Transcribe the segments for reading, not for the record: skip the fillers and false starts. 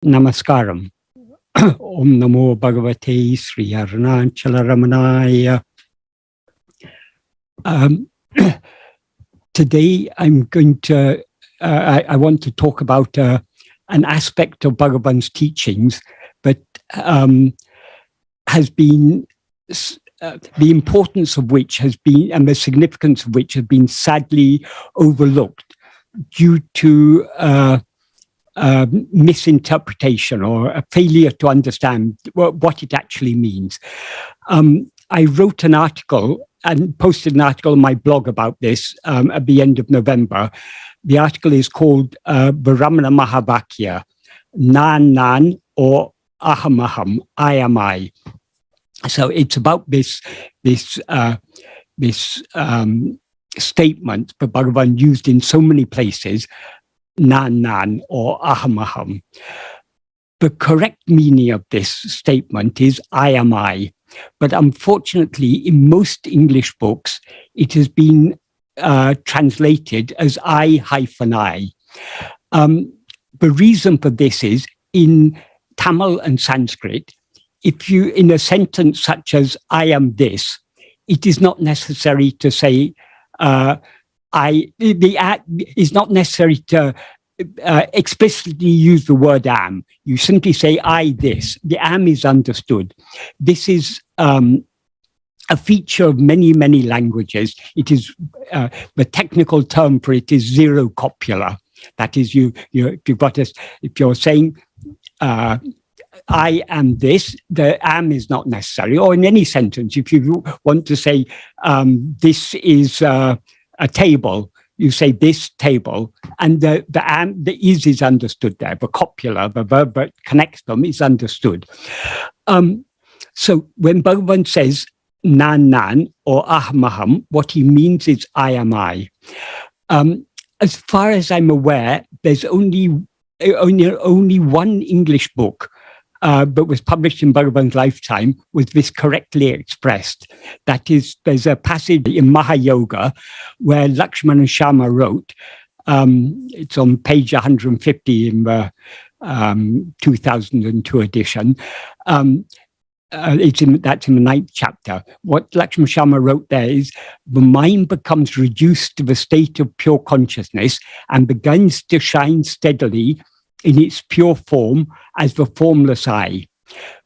Namaskaram. Om Namo Bhagavate Sri Arunachala Ramanaya. Today I'm going to, I want to talk about an aspect of Bhagavan's teachings, but has been, the importance of which has been, and the significance of which has been sadly overlooked due to misinterpretation or a failure to understand what it actually means. I wrote an article and posted an article on my blog about this at the end of November. The article is called the Ramana mahāvākya, Nan or aham, I am I. So it's about this statement that Bhagavan used in so many places, Nan or aham. The correct meaning of this statement is I am I. But unfortunately, in most English books, it has been translated as I-I. The reason for this is in Tamil and Sanskrit, if you, in a sentence such as I am this, it is not necessary to say it's not necessary to explicitly use the word am. You simply say I this. The am is understood. This is a feature of many languages. It is the technical term for it is zero copula. That is, if you're saying I am this, the am is not necessary. Or in any sentence, if you want to say this is a table, you say this table, and the is understood there. The copula, the verb that connects them, is understood. So when Bhagavan says nan or aham, what he means is I am I. As far as I'm aware, there's only one English book but was published in Bhagavan's lifetime with this correctly expressed. That is, there's a passage in Mahayoga where Lakshmana Sharma wrote, it's on page 150 in the 2002 edition, that's in the 9th chapter. What Lakshmana Sharma wrote there is, the mind becomes reduced to the state of pure consciousness and begins to shine steadily in its pure form as the formless I.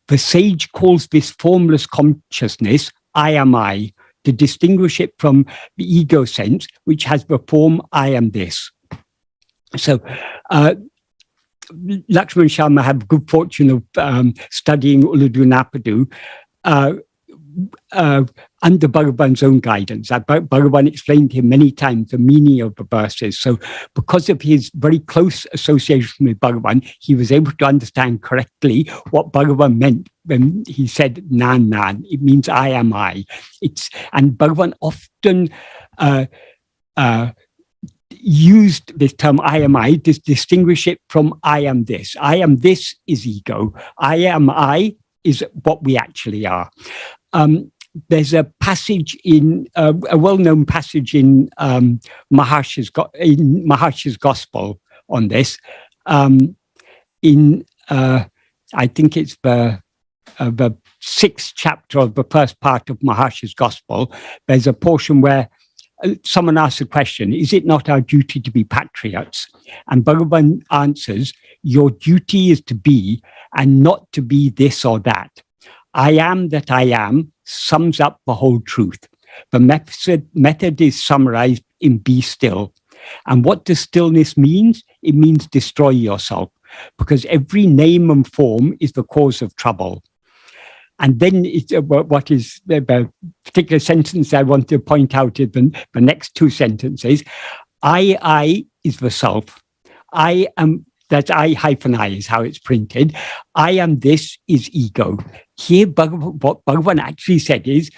The sage calls this formless consciousness I am I, to distinguish it from the ego sense, which has the form I am this. So Lakshmana Sharma had the good fortune of studying Uladu Napadu under Bhagavan's own guidance. Bhagavan explained to him many times the meaning of the verses. So because of his very close association with Bhagavan, he was able to understand correctly what Bhagavan meant when he said nan. It means I am I. And Bhagavan often used this term I am I to distinguish it from I am this. I am this is ego. I am I is what we actually are. There's a passage in a well-known passage in Maharshi's Gospel on this. In I think it's the 6th chapter of the first part of Maharshi's Gospel. There's a portion where someone asks a question: is it not our duty to be patriots? And Bhagavan answers, your duty is to be, and not to be this or that. I am that I am sums up the whole truth. The method is summarized in be still. And what does stillness mean? It means destroy yourself, because every name and form is the cause of trouble. And then what is the particular sentence I want to point out is the next two sentences. I is the self. I am, that's I-I is how it's printed. I am this is ego. Here, what Bhagavan actually said is,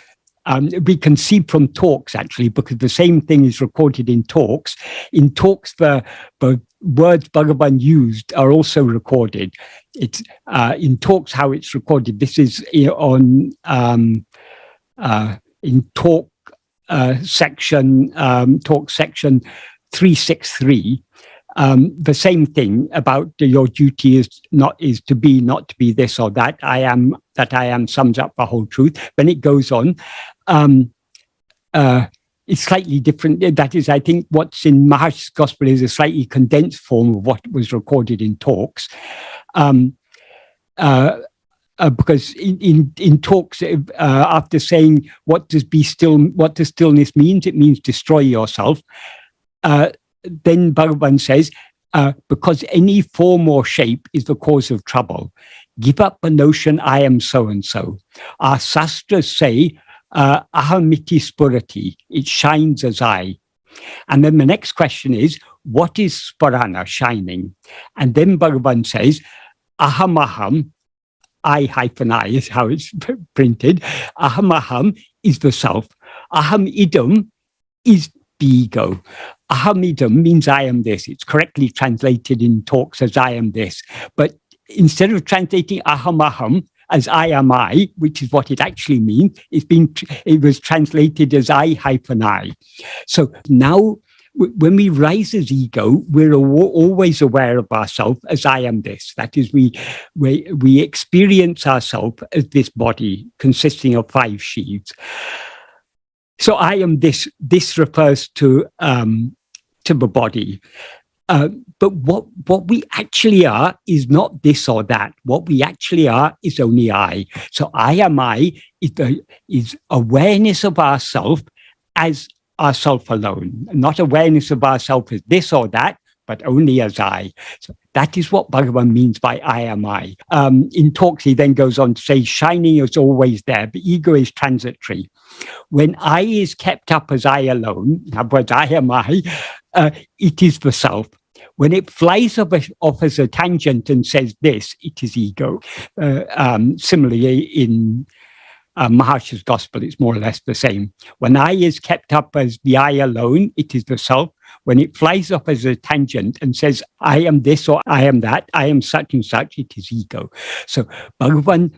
we can see from talks actually, because the same thing is recorded in talks. In talks, the words Bhagavan used are also recorded. It's in talks how it's recorded. This is on in talk section 363. the same thing about your duty is to be, not to be this or that. I am sums up the whole truth. When it goes on, it's slightly different. That is, I think what's in Mahāvākya's Gospel is a slightly condensed form of what was recorded in talks. Because in talks, after saying what does stillness means, it means destroy yourself. Then Bhagavan says, because any form or shape is the cause of trouble, give up the notion I am so and so. Our sastras say, aham-iti spurati, it shines as I. And then the next question is, what is spurana, shining? And then Bhagavan says, aham, I is how it's printed. Aham is the self. Aham idam is the ego. Aham idam means I am this. It's correctly translated in talks as I am this. But instead of translating aham as I am I, which is what it actually means, it was translated as I. So now, when we rise as ego, we're always aware of ourselves as I am this. That is, we experience ourselves as this body consisting of 5 sheaths. So I am this. This refers to the body. But what we actually are is not this or that. What we actually are is only I. So I am I is awareness of ourself as ourself alone, not awareness of ourself as this or that, but only as I. So that is what Bhagavan means by I am I. In talks, he then goes on to say, shining is always there, but ego is transitory. When I is kept up as I alone, in other words, I am I, it is the self. When it flies off as a tangent and says this, it is ego. Similarly, in Mahāvākya's Gospel, it's more or less the same. When I is kept up as the I alone, it is the self. When it flies off as a tangent and says, I am this or I am that, I am such and such, it is ego. So Bhagavan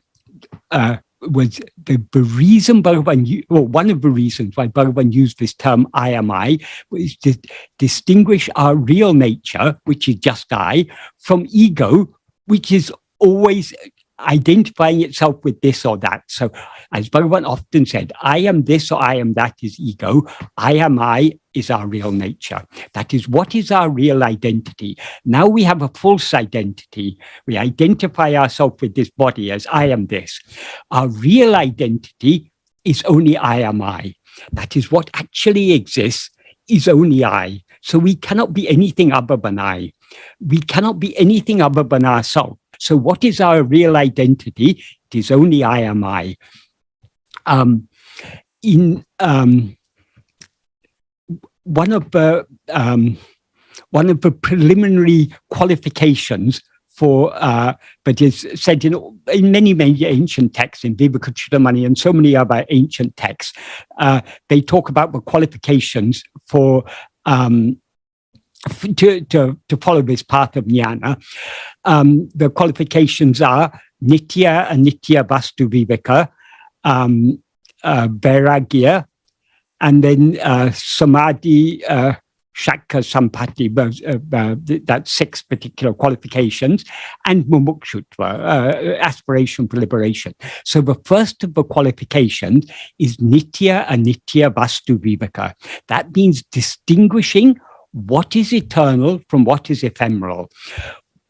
was the reason Bhagavan, or one of the reasons why Bhagavan used this term I am I, was to distinguish our real nature, which is just I, from ego, which is always identifying itself with this or that. So as Bhagavan often said, I am this or I am that is ego. I am I is our real nature. That is what is our real identity. Now we have a false identity. We identify ourselves with this body as I am this. Our real identity is only I am I. That is what actually exists is only I. So we cannot be anything other than I. We cannot be anything other than ourselves. So what is our real identity? It is only I am I. One of the preliminary qualifications for, but is said in many ancient texts, in Vivekachudamani and so many other ancient texts, they talk about the qualifications for to follow this path of jnana. The qualifications are nitya, anitya, vastu viveka, vairagya, and then samadhi, shakya, sampatti, that's 6 particular qualifications, and mumukshutva, aspiration for liberation. So the first of the qualifications is nitya, anitya, vastu viveka. That means distinguishing what is eternal from what is ephemeral.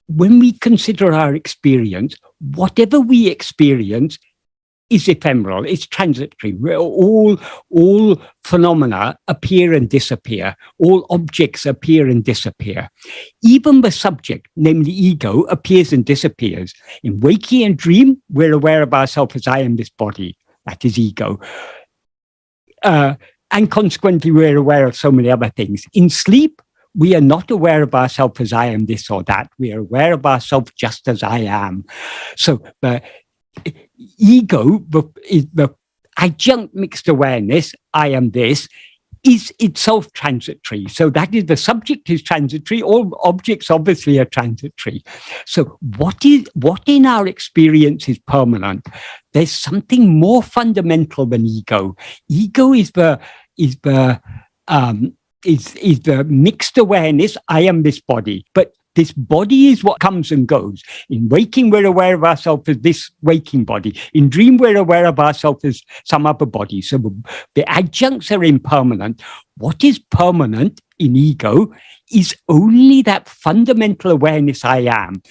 When we consider our experience, whatever we experience is ephemeral, it's transitory. All phenomena appear and disappear. All objects appear and disappear. Even the subject, namely ego, appears and disappears. In waking and dream, we're aware of ourselves as I am this body. That is ego. And consequently, we're aware of so many other things. In sleep, we are not aware of ourselves as I am this or that. We are aware of ourselves just as I am. So the ego, the adjunct mixed awareness, I am this, is itself transitory. So that is, the subject is transitory. All objects obviously are transitory. So what in our experience is permanent? There's something more fundamental than ego. Ego is the is the mixed awareness, I am this body. But this body is what comes and goes. In waking, we're aware of ourselves as this waking body. In dream, we're aware of ourselves as some other body. So the adjuncts are impermanent. What is permanent in ego is only that fundamental awareness I am.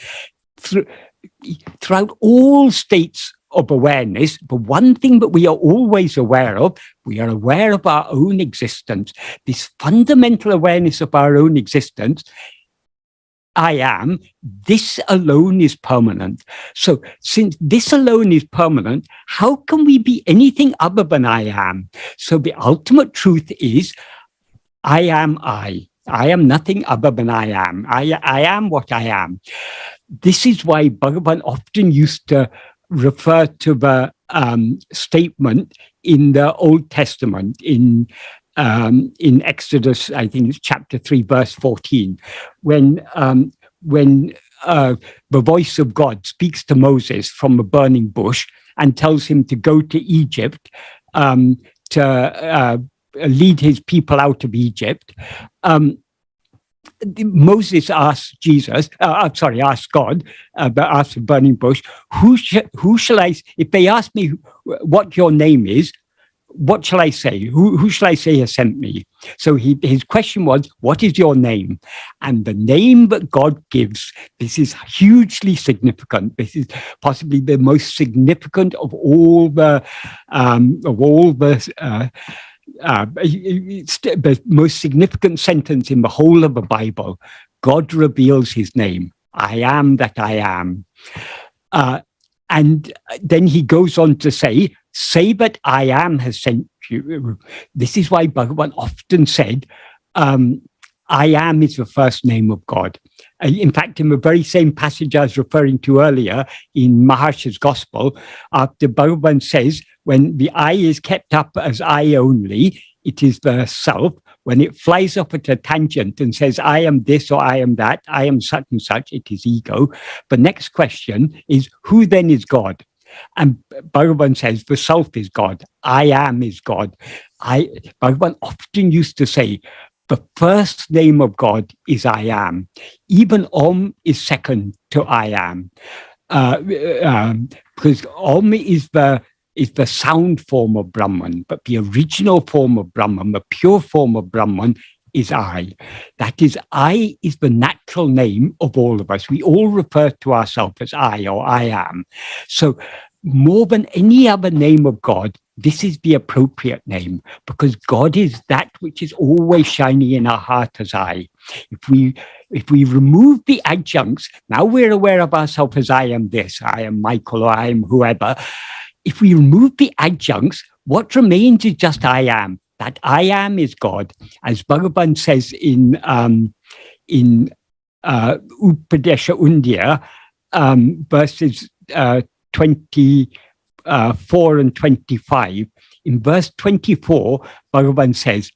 Throughout all states of awareness, but one thing that we are always aware of, we are aware of our own existence. This fundamental awareness of our own existence, I am, this alone is permanent. So since this alone is permanent, how can we be anything other than I am? So the ultimate truth is, I am I. I am nothing other than I am. I am what I am. This is why Bhagavan often used to refer to the statement in the Old Testament, in Exodus, I think it's chapter 3, verse 14, when the voice of God speaks to Moses from a burning bush and tells him to go to Egypt to lead his people out of Egypt. Moses asked asked God, asked the burning bush, who shall I, if they ask me what your name is, what shall I say? Who shall I say has sent me? So his question was, what is your name? And the name that God gives, this is hugely significant. This is possibly the most significant of all the most significant sentence in the whole of the Bible. God reveals his name. I am that I am. And then he goes on to say that I am has sent you. This is why Bhagavan often said, I am is the first name of God. In fact, in the very same passage I was referring to earlier in Mahāvākya's Gospel, after Bhagavan says, when the I is kept up as I only, it is the self. When it flies off at a tangent and says, I am this or I am that, I am such and such, it is ego. The next question is, who then is God? And Bhagavan says, the self is God. I am is God. Bhagavan often used to say, the first name of God is I am. Even Om is second to I am. Because Om is the sound form of Brahman, but the original form of Brahman, the pure form of Brahman, is I. That is, I is the natural name of all of us. We all refer to ourselves as I or I am. So more than any other name of God, this is the appropriate name, because God is that which is always shining in our heart as I. If we remove the adjuncts, now we're aware of ourselves as I am this, I am Michael, or I am whoever. If we remove the adjuncts, what remains is just I am. That I am is God. As Bhagavan says in Upadesha Undya, verses 24 and 25. In verse 24, Bhagavan says,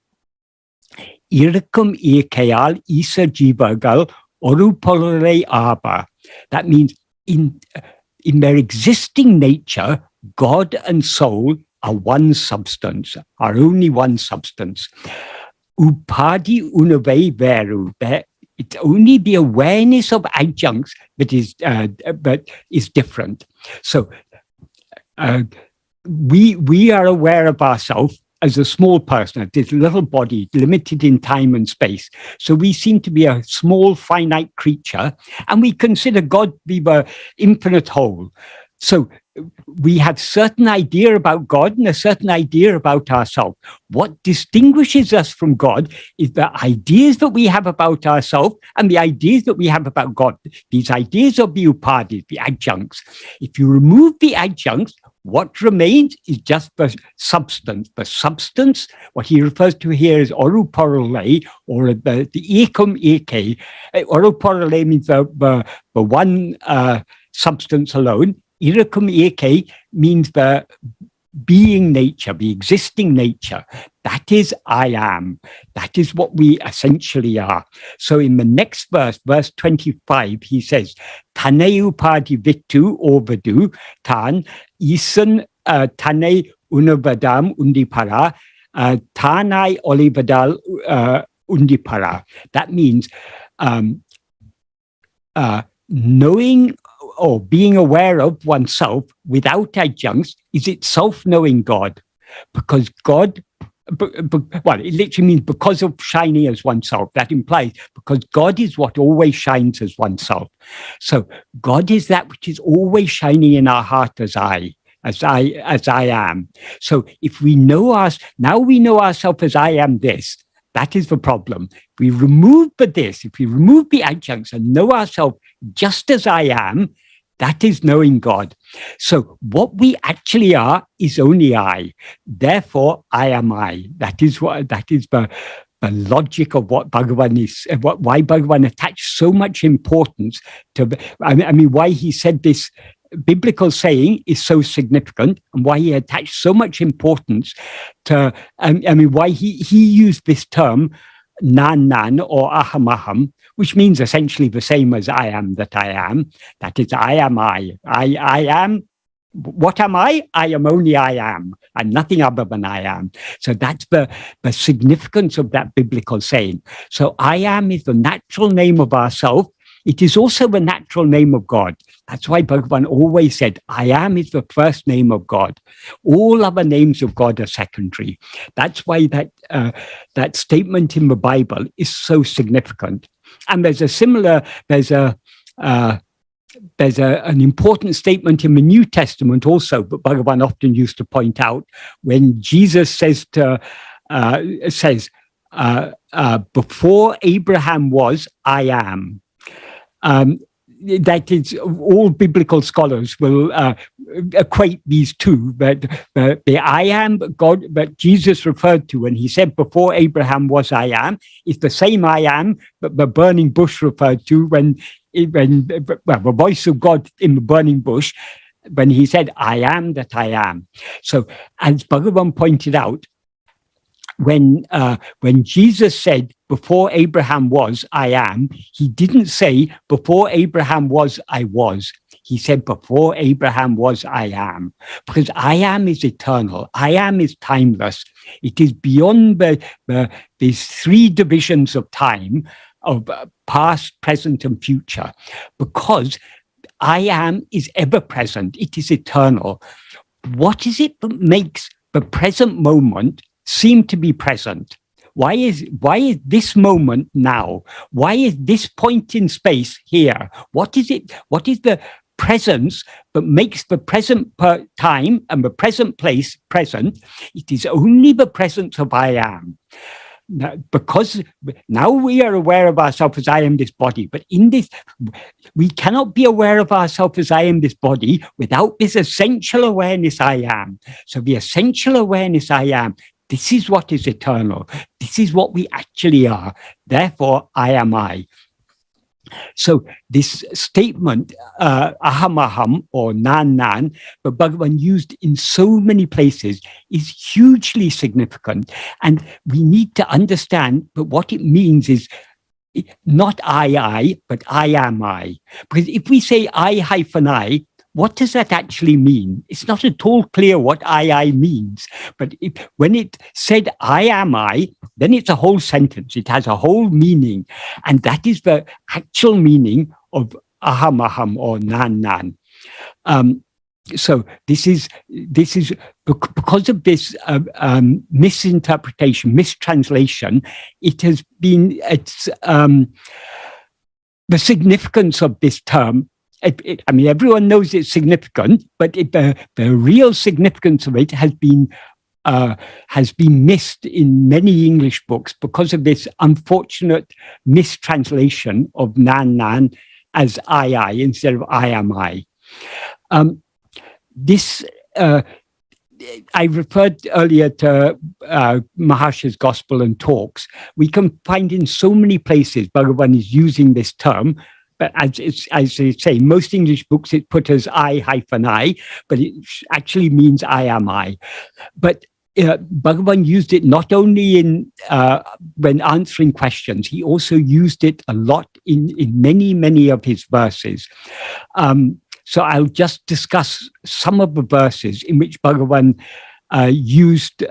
Irkam ekayal isa jivagal orupolare aba. That means in their existing nature, God and soul are one substance, are only one substance. Upadi unave veru. It's only the awareness of adjuncts that is different. So we are aware of ourselves as a small person, this little body, limited in time and space. So we seem to be a small, finite creature, and we consider God to be the infinite whole. So we have certain idea about God and a certain idea about ourselves. What distinguishes us from God is the ideas that we have about ourselves and the ideas that we have about God. These ideas are the upadis, the adjuncts. If you remove the adjuncts, what remains is just the substance. The substance, what he refers to here is oruparale, or the ekam eke. Oruparale means the one substance alone. Irakam eke means the being nature, the existing nature. That is I am. That is what we essentially are. So in the next verse, verse 25, he says, Tane upadi vitu ovadu tan isan tane unavadam undipara tanai olivadal undipara. That means knowing or being aware of oneself without adjuncts is itself knowing God, because God, well, it literally means because of shining as oneself. That implies because God is what always shines as oneself. So God is that which is always shining in our heart as I am. So if we know now we know ourselves as I am this, that is the problem. If we remove if we remove the adjuncts and know ourselves just as I am, that is knowing God. So what we actually are is only I. Therefore, I am I. That is the logic of what Bhagavan is, why Bhagavan attached so much importance to, why he said this biblical saying is so significant, and why he attached so much importance to, why he used this term, nan or aham, which means essentially the same as I am that I am. That is, I am I. I am. What am I? I am only I am. I'm nothing other than I am. So that's the significance of that biblical saying. So I am is the natural name of ourself. It is also the natural name of God. That's why Bhagavan always said, I am is the first name of God. All other names of God are secondary. That's why that statement in the Bible is so significant. And there's an important statement in the New Testament also, but Bhagavan often used to point out when Jesus says, before Abraham was, I am. That is, all biblical scholars will equate these two, but the I am God that Jesus referred to when he said before Abraham was I am is the same I am that the burning bush referred to when the voice of God in the burning bush, when he said, I am that I am. So as Bhagavan pointed out, when Jesus said, before Abraham was, I am, he didn't say, before Abraham was, I was. He said, before Abraham was, I am. Because I am is eternal. I am is timeless. It is beyond these three divisions of time, of past, present, and future. Because I am is ever present. It is eternal. What is it that makes the present moment seem to be present? Why is this moment now? Why is this point in space here? What is it? What is the presence that makes the present time and the present place present? It is only the presence of I am. Now, because now we are aware of ourselves as I am this body, but in this, we cannot be aware of ourselves as I am this body without this essential awareness I am. So the essential awareness I am, this is what is eternal. This is what we actually are. Therefore, I am I. So this statement, aham or nan, that Bhagavan used in so many places is hugely significant. And we need to understand that what it means is not I, but I am I. Because if we say I-I, what does that actually mean? It's not at all clear what I means. But when it said I am I, then it's a whole sentence. It has a whole meaning. And that is the actual meaning of aham or nan. So this is because of this misinterpretation, mistranslation, it has been the significance of this term. Everyone knows it's significant, but the real significance of it has been missed in many English books because of this unfortunate mistranslation of nan as I instead of I am I. I referred earlier to Maharshi's Gospel and Talks. We can find in so many places Bhagavan is using this term. But as I say, most English books it put as I-I, but it actually means I am I. But Bhagavan used it not only in when answering questions, he also used it a lot in many of his verses. So I'll just discuss some of the verses in which Bhagavan used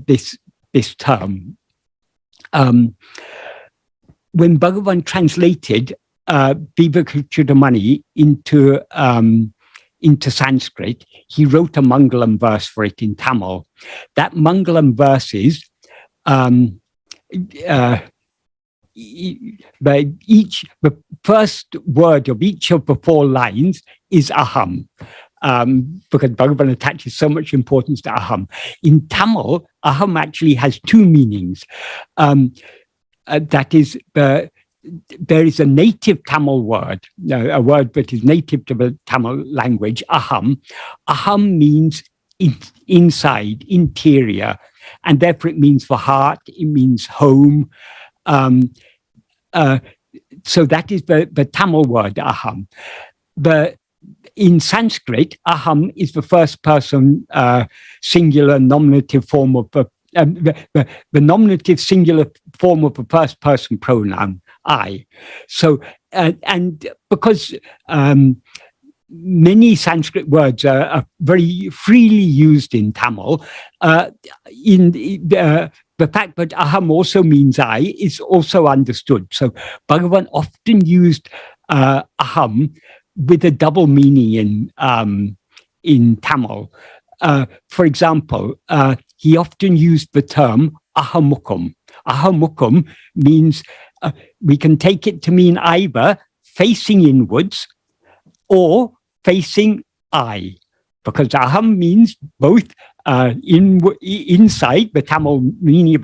this term. when Bhagavan translated Vivekachudamani into Sanskrit, he wrote a Mangalam verse for it in Tamil. That Mangalam verse is the first word of each of the 4 lines is aham, because Bhagavan attaches so much importance to aham. In Tamil, aham actually has 2 meanings. That is, there is a native Tamil word, a word that is native to the Tamil language, aham. Aham means inside, interior, and therefore it means the heart, it means home. So that is the Tamil word, aham. In Sanskrit, aham is the first person singular nominative form of the nominative singular form of the first person pronoun, I. So, and because many Sanskrit words are very freely used in Tamil, the fact that aham also means I is also understood. So Bhagavan often used aham with a double meaning in Tamil. For example, he often used the term ahamukam. Ahamukam means, we can take it to mean either facing inwards or facing I, because aham means both inside, the Tamil meaning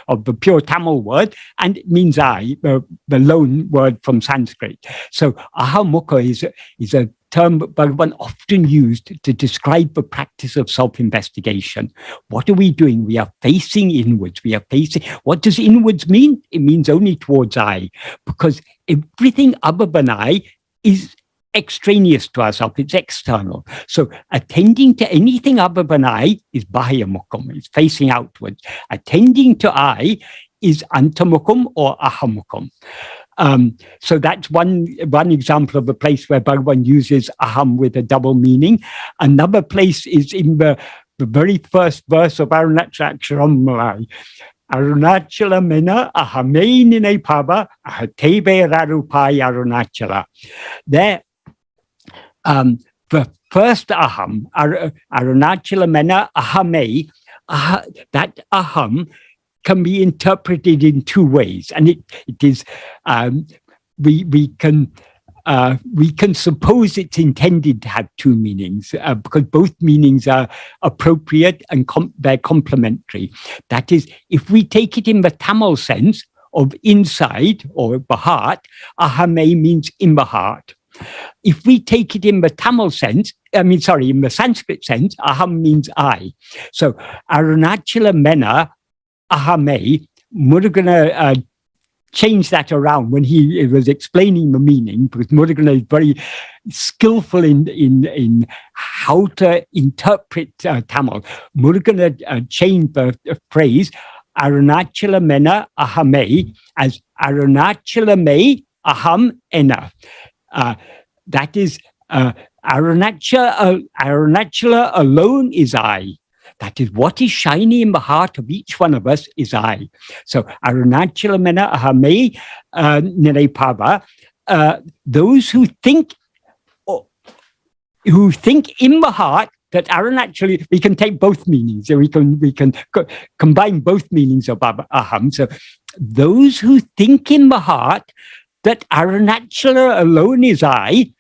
of the pure Tamil word, and it means I, the loan word from Sanskrit. So ahamukha is a term Bhagavan often used to describe the practice of self-investigation. What are we doing? We are facing inwards. We are facing. What does inwards mean? It means only towards I, because everything other than I is extraneous to ourselves, it's external. So attending to anything other than I is bahayamukam, it's facing outwards. Attending to I is antamukam or ahamukam. So that's one example of a place where Bhagavan uses aham with a double meaning. Another place is in the very first verse of Arunachala Ashrama. Arunachala mena ahame nine pava ahatebe rarupai Arunachala. There, the first aham, Arunachala mena ahame, that aham can be interpreted in 2 ways, and it is we can suppose it's intended to have 2 meanings because both meanings are appropriate and they're complementary. That is, if we take it in the Tamil sense of inside or the heart, ahame means in the heart. If we take it in the Tamil sense, in the Sanskrit sense, aham means I. So Arunachala mena ahame, Murugan changed that around when he was explaining the meaning, because Murugan is very skillful in how to interpret Tamil. Murugan changed the phrase Arunachala mena ahame as Arunachala me aham ena. That is, Arunachala alone is I. That is, what is shining in the heart of each one of us is I. So, Arunachala mena ahame nirepava. Those who think in the heart that Arunachala, we can take both meanings. We can combine both meanings of aham. So, those who think in the heart that Arunachala alone is I,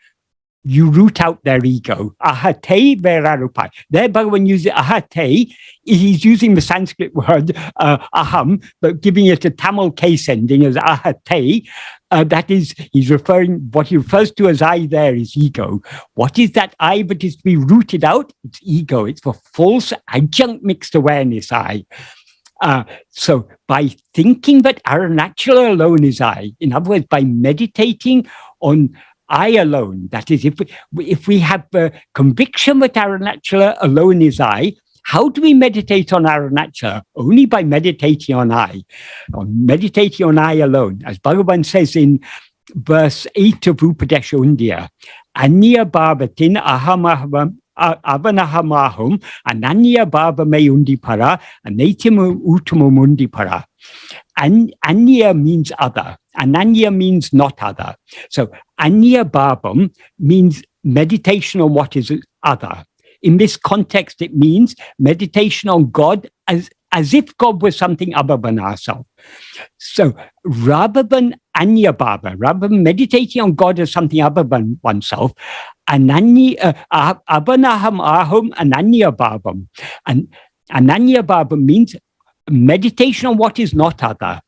you root out their ego. Ahate verarupai. There Bhagavan uses ahate. He's using the Sanskrit word aham, but giving it a Tamil case ending as ahate. That is, what he refers to as I there is ego. What is that I that is to be rooted out? It's ego. It's the false adjunct mixed awareness I. So by thinking that Arunachala alone is I, in other words, by meditating on I alone, that is, if we have the conviction that Arunachala alone is I, how do we meditate on Arunachala? Only by meditating on I, meditating on I alone. As Bhagavan says in verse 8 of Upadesha Undiyya, Anya bhavatin aham avanahamahum ananya bhava me undipara anaitimu utumu mundipara. Anya means other. Ananya means not other. So anya bhabam means meditation on what is other. In this context, it means meditation on God as if God was something other than ourselves. So rather than anya bhava, rather than meditating on God as something other than oneself, ananya abanaham aham ananya bhavam. And ananya bhavam means meditation on what is not other.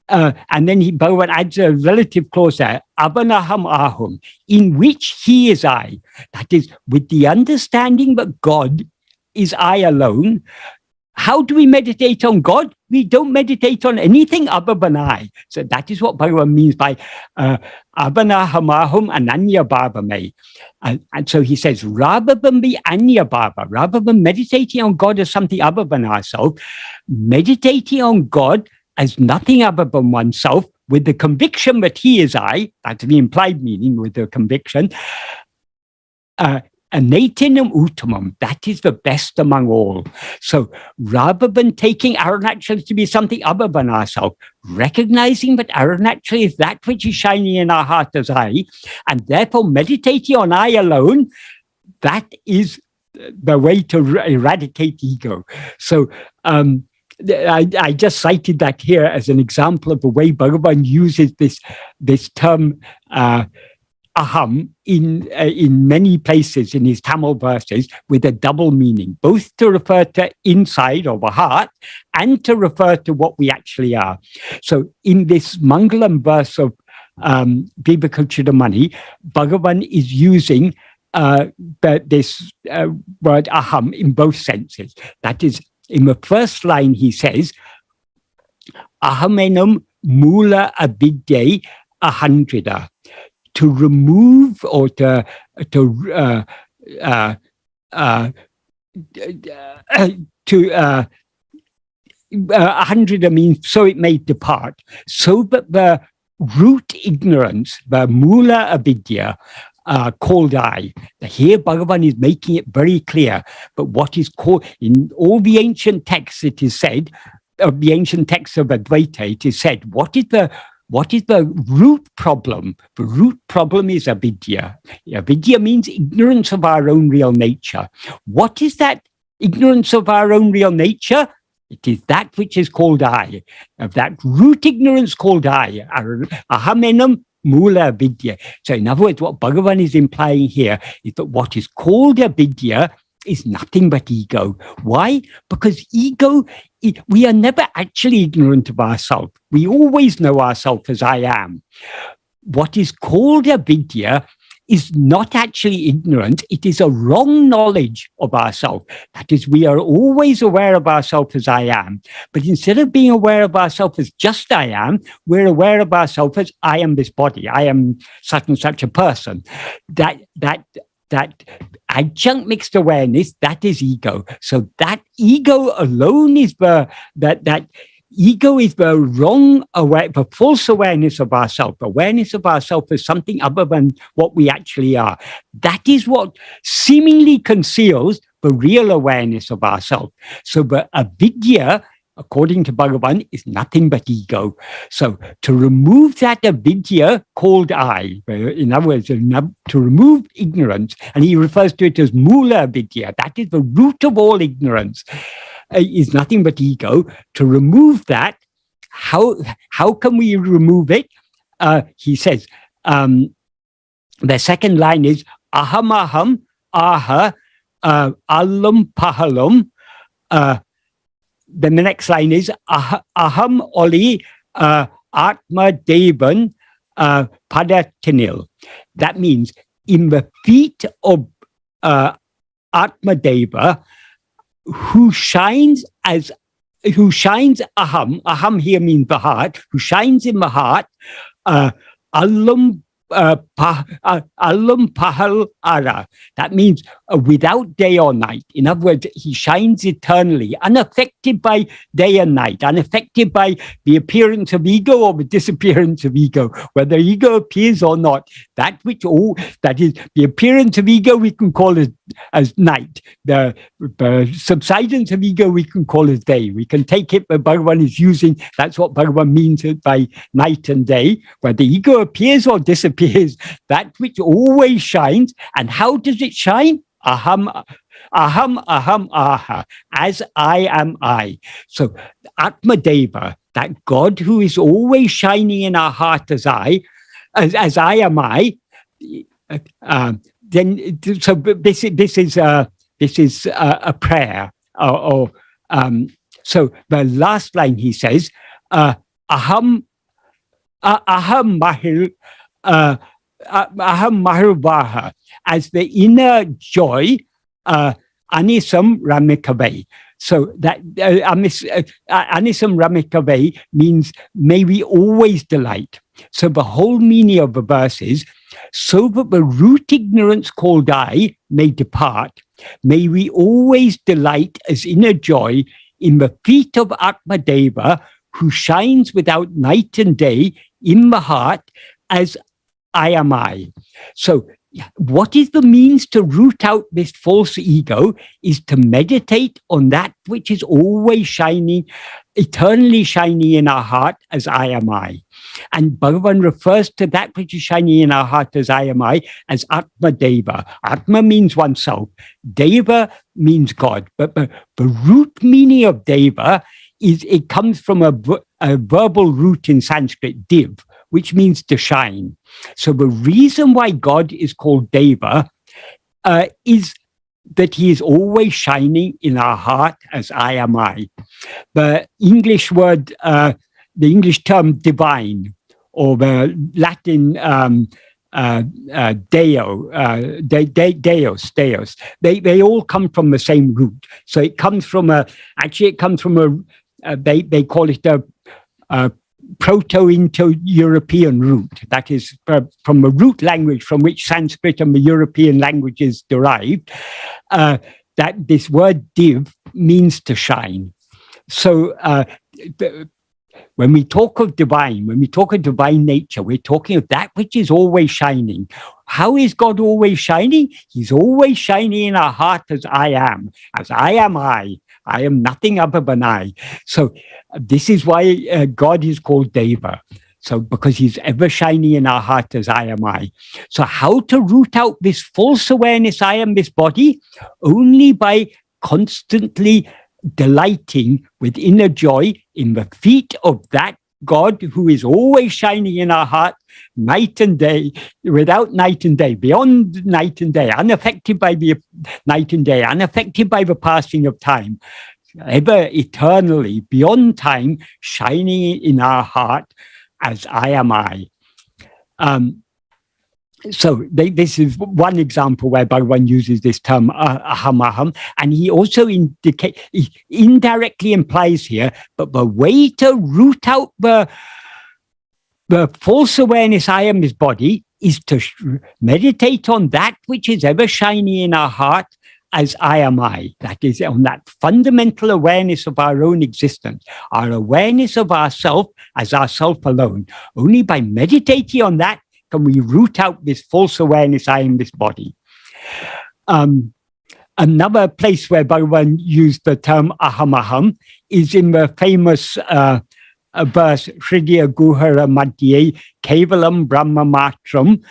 And then Bhagavan adds a relative clause there, abanaham aham, in which he is I. That is, with the understanding that God is I alone. How do we meditate on God? We don't meditate on anything other than I. So that is what Bhagavan means by abanaham aham ananya bhava. And so he says, rather than the anya bhava, rather than meditating on God as something other than ourselves, meditating on God as nothing other than oneself, with the conviction that he is I, that's the implied meaning with the conviction, anatinam uttamam, that is the best among all. So rather than taking Arunachala to be something other than ourselves, recognizing that Arunachala is that which is shining in our heart as I, and therefore meditating on I alone, that is the way to eradicate ego. So I just cited that here as an example of the way Bhagavan uses this term aham in many places in his Tamil verses with a double meaning, both to refer to inside or the heart and to refer to what we actually are. So in this Mangalam verse of Vibhaka Chudamani, Bhagavan is using this word aham in both senses. That is, in the first line, he says, ahamenam mula avidya ahandrida. To remove or to ahandrida means so it may depart. So that the root ignorance, the mula avidya, called I. Here Bhagavan is making it very clear. But what is called, in all the ancient texts it is said, of the ancient texts of Advaita, it is said, what is the root problem? The root problem is avidya. Avidya means ignorance of our own real nature. What is that ignorance of our own real nature? It is that which is called I. Of that root ignorance called I. Ahamenam mula avidya. So in other words, what Bhagavan is implying here is that what is called avidya is nothing but ego. Why? Because ego, we are never actually ignorant of ourselves. We always know ourselves as I am. What is called avidya is not actually ignorance. It is a wrong knowledge of ourselves. That is, we are always aware of ourselves as I am. But instead of being aware of ourselves as just I am, we're aware of ourselves as I am this body. I am such and such a person. That adjunct mixed awareness, that is ego. So that ego alone is that ego is the wrong the false awareness of ourselves. Awareness of ourselves as something other than what we actually are. That is what seemingly conceals the real awareness of ourselves. So the avidya, according to Bhagavan, is nothing but ego. So to remove that avidya called I, in other words, to remove ignorance, and he refers to it as mula avidya, that is the root of all ignorance, is nothing but ego. To remove that, how can we remove it? He says, the second line is aham aha alum pahalum. Then the next line is aham oli atma devan padatinil. That means in the feet of Atma Deva, who shines aham here means the heart, who shines in the heart, alum pahal ara. That means without day or night. In other words, he shines eternally, unaffected by day and night, unaffected by the appearance of ego or the disappearance of ego, whether ego appears or not. That is the appearance of ego we can call as as night. The subsidence of ego we can call as day. We can take it, but Bhagavan is using, that's what Bhagavan means by night and day, where the ego appears or disappears, that which always shines. And how does it shine? Aham, aham, aham, aha, as I am I. So Atma-Deva, that God who is always shining in our heart as I am I, then so this is a prayer. So the last line he says, aham mahāvākya, as the inner joy, anisam ramikave. So that anisam ramikave means may we always delight. So the whole meaning of the verse is, so that the root ignorance called I may depart, may we always delight as inner joy in the feet of Atma-Deva, who shines without night and day in the heart as I am I. So what is the means to root out this false ego is to meditate on that which is always shining, eternally shining in our heart as I am I. And Bhagavan refers to that which is shining in our heart as I am I as Atma-Deva. Atma means oneself. Deva means God. But the root meaning of Deva is, it comes from a verbal root in Sanskrit, div, which means to shine. So the reason why God is called Deva is that he is always shining in our heart as I am I. The English word, the English term divine, or the Latin Deo, Deus, they all come from the same root. So it comes from they call it a Proto-Indo-European root. That is from a root language from which Sanskrit and the European languages derived, that this word div means to shine. So when we talk of divine, when we talk of divine nature, we're talking of that which is always shining. How is God always shining? He's always shining in our heart as I am I. I am nothing other than I. So this is why God is called Deva. So because he's ever shining in our heart as I am I. So how to root out this false awareness I am this body? Only by constantly delighting with inner joy in the feet of that God who is always shining in our heart night and day, without night and day, beyond night and day, unaffected by the night and day, unaffected by the passing of time, ever eternally, beyond time, shining in our heart as I am I. So this is one example where Bhagavan uses this term aham, and he also indirectly implies here, but the way to root out the false awareness I am this body is to meditate on that which is ever shining in our heart as I am I. That is on that fundamental awareness of our own existence, our awareness of ourself as ourself alone. Only by meditating on that can we root out this false awareness I am this body. Another place where Bhagavan used the term aham is in the famous verse Hridaya Guhara Madhye Kevalam Brahma Matram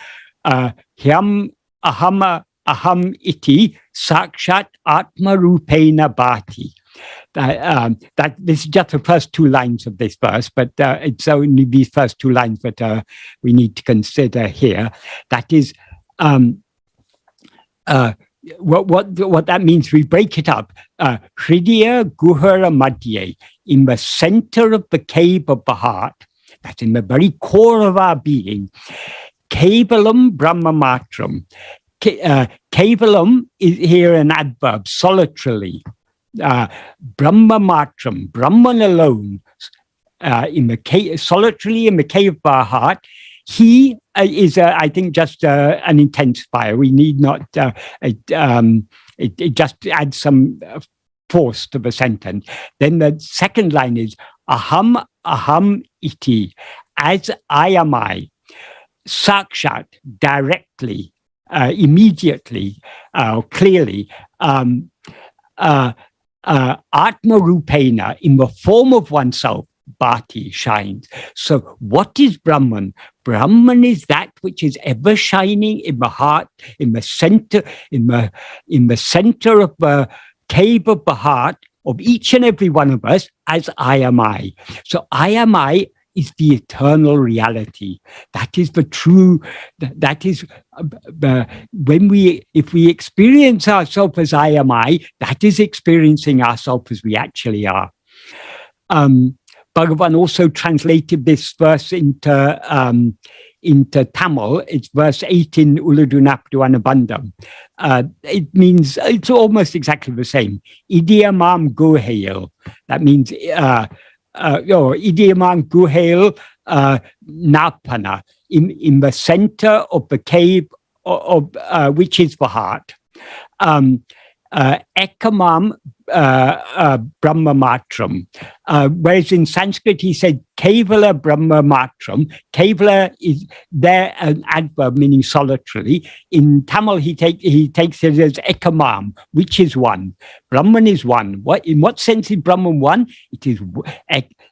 Hyam aham iti sakshat atma rupena bhati. That this is just the first two lines of this verse, but it's only these first two lines that we need to consider here. That is what that means. We break it up. Hridaya Guhara Madhye, in the center of the cave of the heart, that's in the very core of our being. Kevalam Brahma Matram. Kevalam is here an adverb, solitarily. Brahma Matram, Brahman alone, in the cave, solitarily in the cave of our heart. He is, I think, just an intensifier. We need not, it just adds some force to the sentence. Then the second line is aham iti, as I am I, sakshat, directly, immediately, clearly, Atma Rupena, in the form of oneself, Bhati shines. So what is Brahman? Brahman is that which is ever shining in the heart, in the center, in the center of the cave of the heart of each and every one of us, as I am I. So I am I is the eternal reality. That is the true, that is if we experience ourselves as I am I, that is experiencing ourselves as we actually are. Bhagavan also translated this verse into Tamil. It's verse 8 in Uladu Napdu Anabandam. It means, it's almost exactly the same. Idiyamam Guhail. That means, Idiyamam Guhail Napana, in the center of the cave of which is the heart. Ekamam Brahma Matram. Whereas in Sanskrit he said Kevala Brahma Matram. Kevala is there an adverb meaning solitarily. In Tamil he takes it as Ekamam, which is one. Brahman is one. In what sense is Brahman one? It is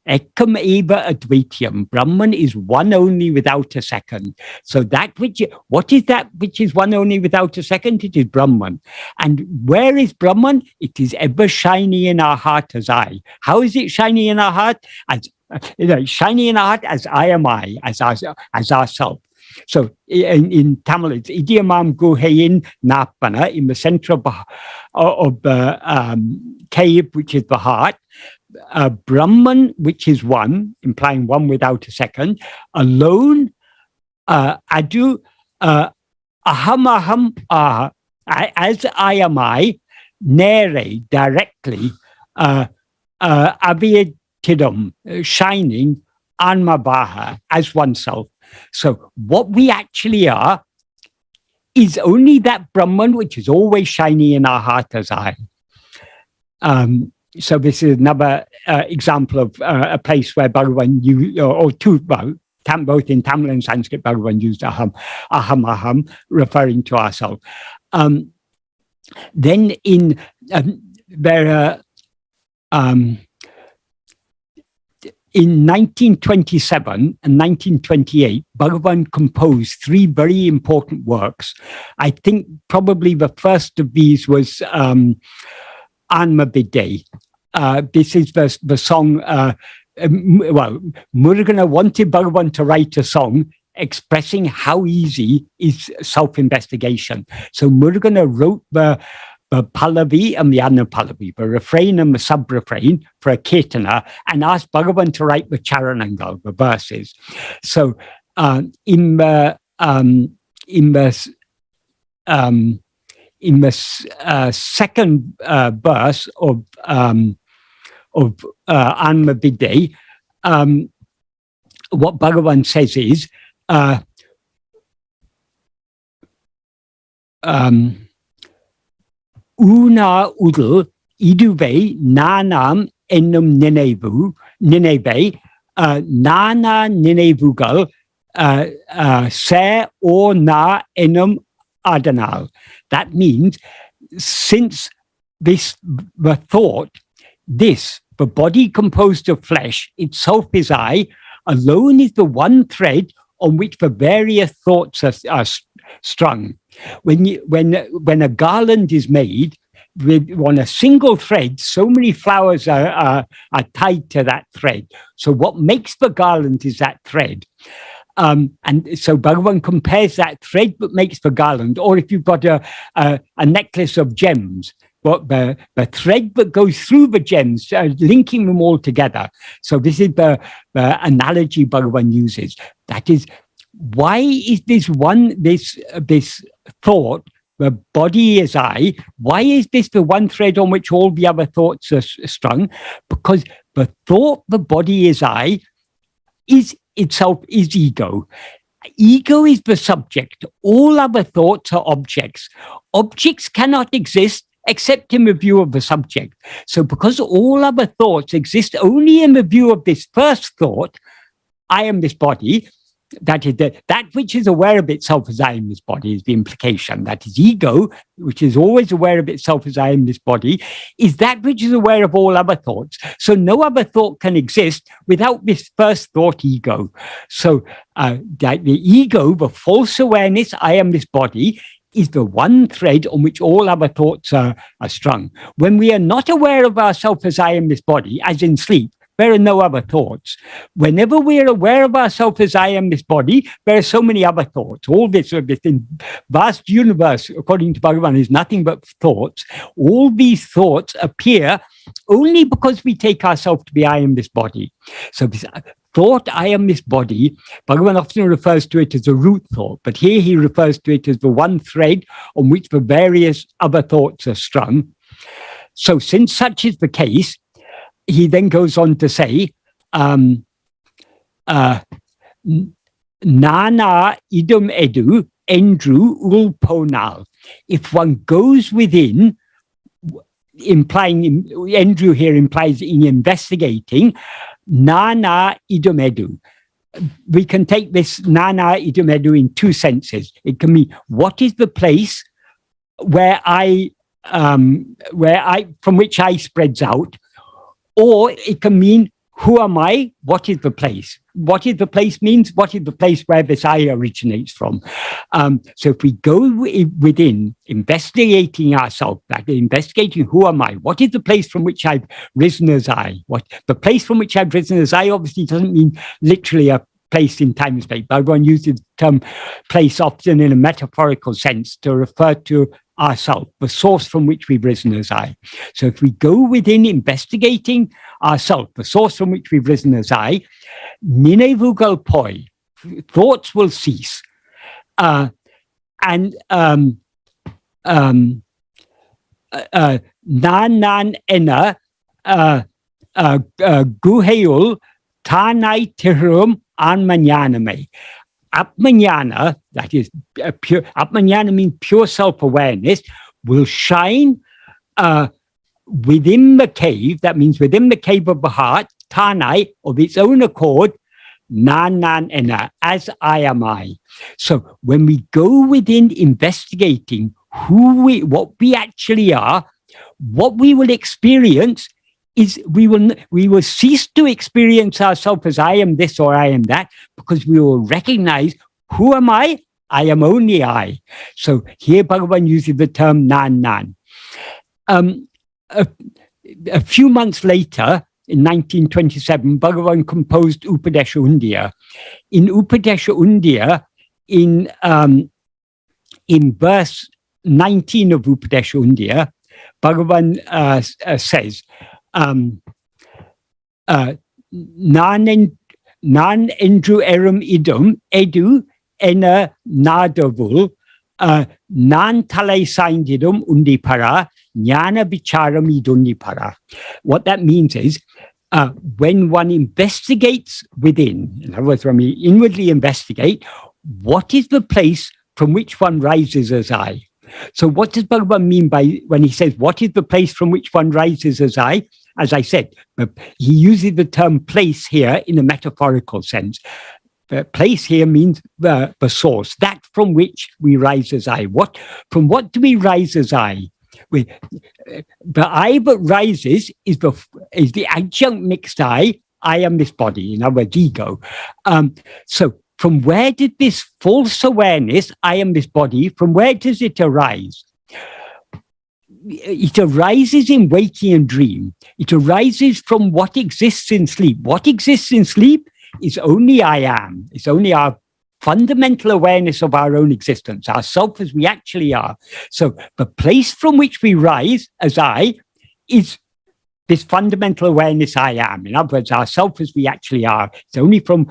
Ekam eva advaityam. Brahman is one only without a second. So what is that which is one only without a second? It is Brahman. And where is Brahman? It is ever shining in our heart as I. How is it shining in our heart? As shining in our heart as I am I, as ourself. So in Tamil, it's Idiyamam Guhayin Napana, in the center of the cave, which is the heart. Brahman, which is one, implying one without a second. Alone, Adu, aham, as I am I, nere, directly, abhiyatidam, shining, anmabaha, as oneself. So what we actually are is only that Brahman which is always shining in our heart as I. So this is another example of a place where Bhagavan used, both in Tamil and Sanskrit, Bhagavan used aham, referring to ourselves. Then in 1927 and 1928, Bhagavan composed 3 very important works. I think probably the first of these was Atma-Vidya. This is the song, Murugan wanted Bhagavan to write a song expressing how easy is self-investigation. So Murugan wrote the Pallavi and the Anupallavi, the refrain and the sub-refrain for a kirtana, and asked Bhagavan to write the charanangal, the verses. So in the second verse of Atma-Vidya, what Bhagavan says is, Una udal iduve nanam ennum nineve, nana ninevugal se or na ennum adanal. That means, since the thought, the body composed of flesh, itself is I, alone is the one thread on which the various thoughts are strung. When a garland is made on a single thread, so many flowers are tied to that thread. So what makes the garland is that thread. And so Bhagavan compares that thread that makes the garland, or if you've got a necklace of gems, what the thread that goes through the gems, linking them all together. So this is the analogy Bhagavan uses. That is, why is this thought, the body is I, why is this the one thread on which all the other thoughts are strung? Because the thought, the body is I, is itself is ego. Ego is the subject. All other thoughts are objects. Objects cannot exist except in the view of the subject. So because all other thoughts exist only in the view of this first thought, I am this body, that is that which is aware of itself as I am this body is the implication. That is ego, which is always aware of itself as I am this body, is that which is aware of all other thoughts. So no other thought can exist without this first thought, ego. So that the ego, the false awareness, I am this body, is the one thread on which all other thoughts are strung. When we are not aware of ourselves as I am this body, as in sleep, there are no other thoughts. Whenever we are aware of ourselves as I am this body, there are so many other thoughts. All this vast universe, according to Bhagavan, is nothing but thoughts. All these thoughts appear only because we take ourselves to be I am this body. So this thought, I am this body, Bhagavan often refers to it as a root thought, but here he refers to it as the one thread on which the various other thoughts are strung. So since such is the case, he then goes on to say, Nana idum edu endru ulponal. If one goes within, implying, endru here implies in investigating, Nana idum edu. We can take this Nana idum edu in two senses. It can mean, what is the place where from which I spreads out? Or it can mean, who am I? What is the place? What is the place means, what is the place where this I originates from? So if we go within, investigating ourselves, like investigating who am I? What is the place from which I've risen as I? The place from which I've risen as I obviously doesn't mean literally a place in time and space. Bhagavan uses the term place often in a metaphorical sense to refer to ourself, the source from which we've risen as I. So if we go within investigating ourself, the source from which we've risen as I, ninevugal poi, thoughts will cease. Nanan ena guheul tanai tirum anmanyaname. Atmajnana, that is pure, Atmajnana means pure self-awareness, will shine within the cave, that means within the cave of the heart, Tanai, of its own accord, Nanan ena, as I am I. So when we go within investigating what we actually are, what we will experience is we will cease to experience ourselves as I am this or I am that, because we will recognize, who am I? I am only I. So here Bhagavan uses the term nan. A few months later, in 1927, Bhagavan composed Upadesha Undiyar. In Upadesha Undiyar, in verse 19 of Upadesha Undiyar, Bhagavan says, nan endru erum idum edu ena nadavul nan talai saindidum undipara jnana vicharam idundipara. What that means is, when one investigates within, in other words, when we inwardly investigate, what is the place from which one rises as I? So what does Bhagavan mean by when he says, what is the place from which one rises as I? As I said, he uses the term place here in a metaphorical sense. Place here means the source, that from which we rise as I. From what do we rise as I? The I that rises is the adjunct mixed I am this body, in other words, ego. So from where did this false awareness, I am this body, from where does it arise? It arises in waking and dream. It arises from what exists in sleep. What exists in sleep is only I am. It's only our fundamental awareness of our own existence, ourself as we actually are. So the place from which we rise as I is this fundamental awareness I am. In other words, ourself as we actually are. It's only from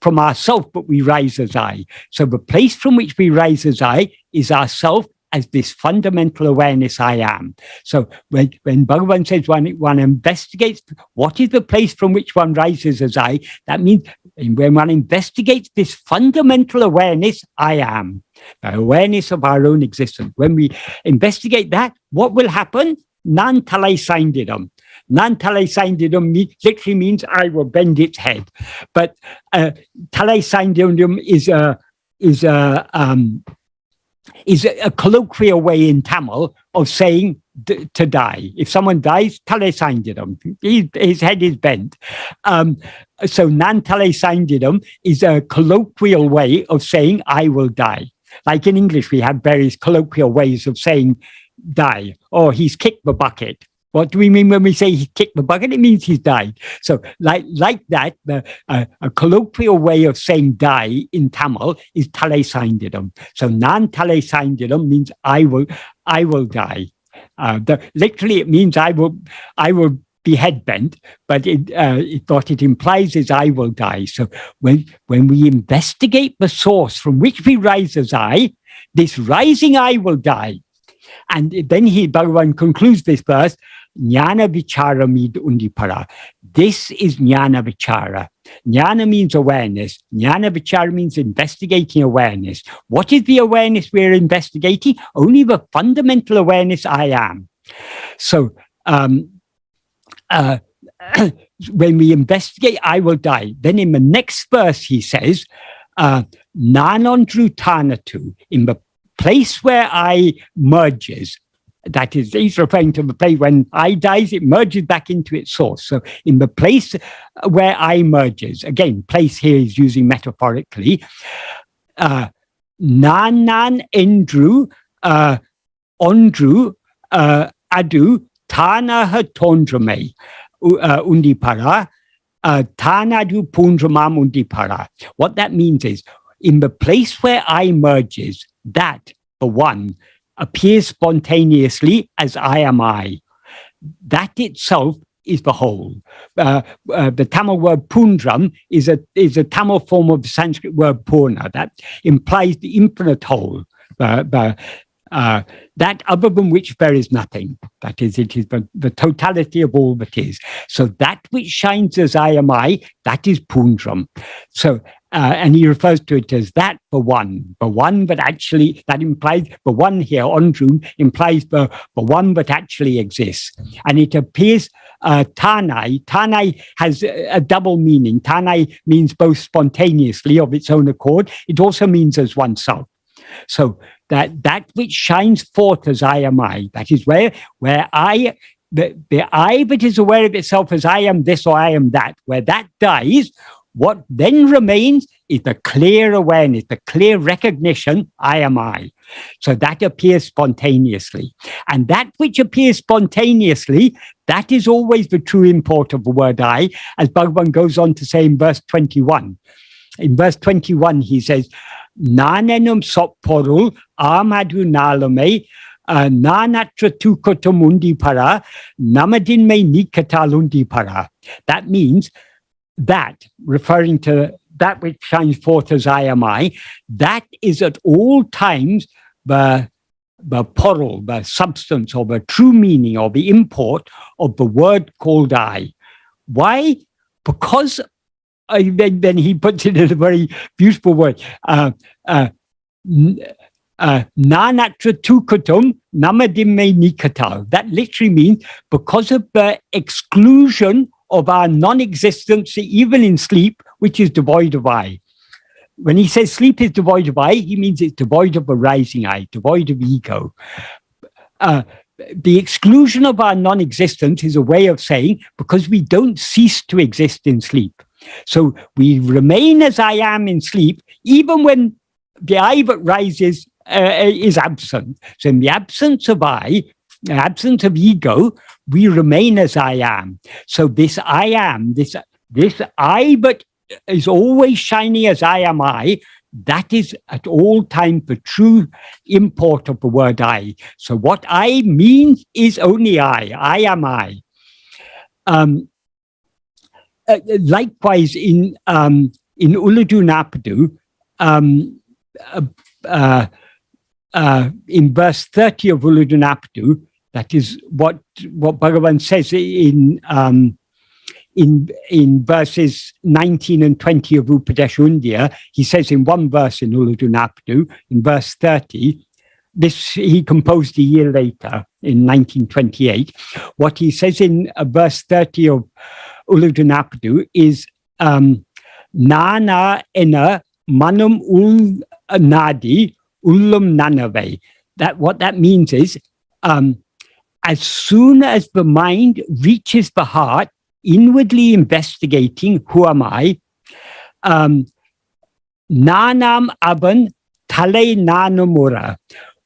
ourself but we rise as I. So the place from which we rise as I is ourself as this fundamental awareness I am. So when Bhagavan says one investigates what is the place from which one rises as I, that means when one investigates this fundamental awareness I am, the awareness of our own existence, when we investigate that, what will happen? nan talai saindidam. Nan talai saindidam literally means I will bend its head. But talai saindidam is a colloquial way in Tamil of saying to die. If someone dies, talai saindidam, his head is bent. So nan talai saindidam is a colloquial way of saying I will die. Like in English, we have various colloquial ways of saying die. Oh, he's kicked the bucket. What do we mean when we say he kicked the bucket? It means he's died. So like that, a colloquial way of saying die in Tamil is talai saindidam. So nan talai saindidam means I will die. Literally, it means I will be head bent, but what it implies is I will die. So when we investigate the source from which we rise as I, this rising I will die. And then Bhagavan concludes this verse, Jnana-vichara mid undipara. This is Jnana-vichara. Jnana means awareness. Jnana-vichara means investigating awareness. What is the awareness we're investigating? Only the fundamental awareness I am. So when we investigate, I will die. Then in the next verse, he says, Nanandru tanatu, in the place where I merges. That is, he's referring to the place when I dies, it merges back into its source. So in the place where I merges, again, place here is using metaphorically, Nanan Endru, Ondru, Adu, Tanaha Tondrame, Undipara, Tanadu Pundramam Undipara. What that means is, in the place where I merges, that, the one, appears spontaneously as I am I. That itself is the whole. The Tamil word pundram is a Tamil form of the Sanskrit word purna. That implies the infinite whole. That other than which there is nothing. That is, it is the totality of all that is. So that which shines as I am I, that is pundram. So, and he refers to it as that, the one, but actually, that implies the one here, Ondrum, implies the one that actually exists. And it appears, Tanai has a double meaning. Tanai means both spontaneously of its own accord. It also means as oneself. So that which shines forth as I am I, that is where I, the I that is aware of itself as I am this or I am that, where that dies, what then remains is the clear awareness, the clear recognition, I am I. So that appears spontaneously. And that which appears spontaneously, that is always the true import of the word I, as Bhagavan goes on to say in verse 21. In verse 21, he says, Nanenum sopporul amadu nalame nanatra tukotum undipara namadin me nikatalundi para. That means that, referring to that which shines forth as I am I, that is at all times the porul, the substance or the true meaning or the import of the word called I. Why? Because then he puts it in a very beautiful word. Nanatra tukutum namadimme nikatal. That literally means because of the exclusion of our non-existence, even in sleep, which is devoid of I. When he says sleep is devoid of I, he means it's devoid of arising I, devoid of ego. The exclusion of our non-existence is a way of saying because we don't cease to exist in sleep. So we remain as I am in sleep, even when the I that rises is absent. So in the absence of I, the absence of ego, we remain as I am. So this I am, this I but is always shining as I am I, that is at all times the true import of the word I. So what I means is only I am I. Likewise, in Uladu Napadu, in verse 30 of Uladu Napadu, that is what Bhagavan says in verses 19 and 20 of Upadesha Undiyā. He says in one verse in Uladu Napadu, in verse 30, he composed a year later in 1928. What he says in verse 30 of Uludunapadu is Nana ena manum nadi ullum nanave. What that means is as soon as the mind reaches the heart, inwardly investigating who am I, nanam aban tale nanamura.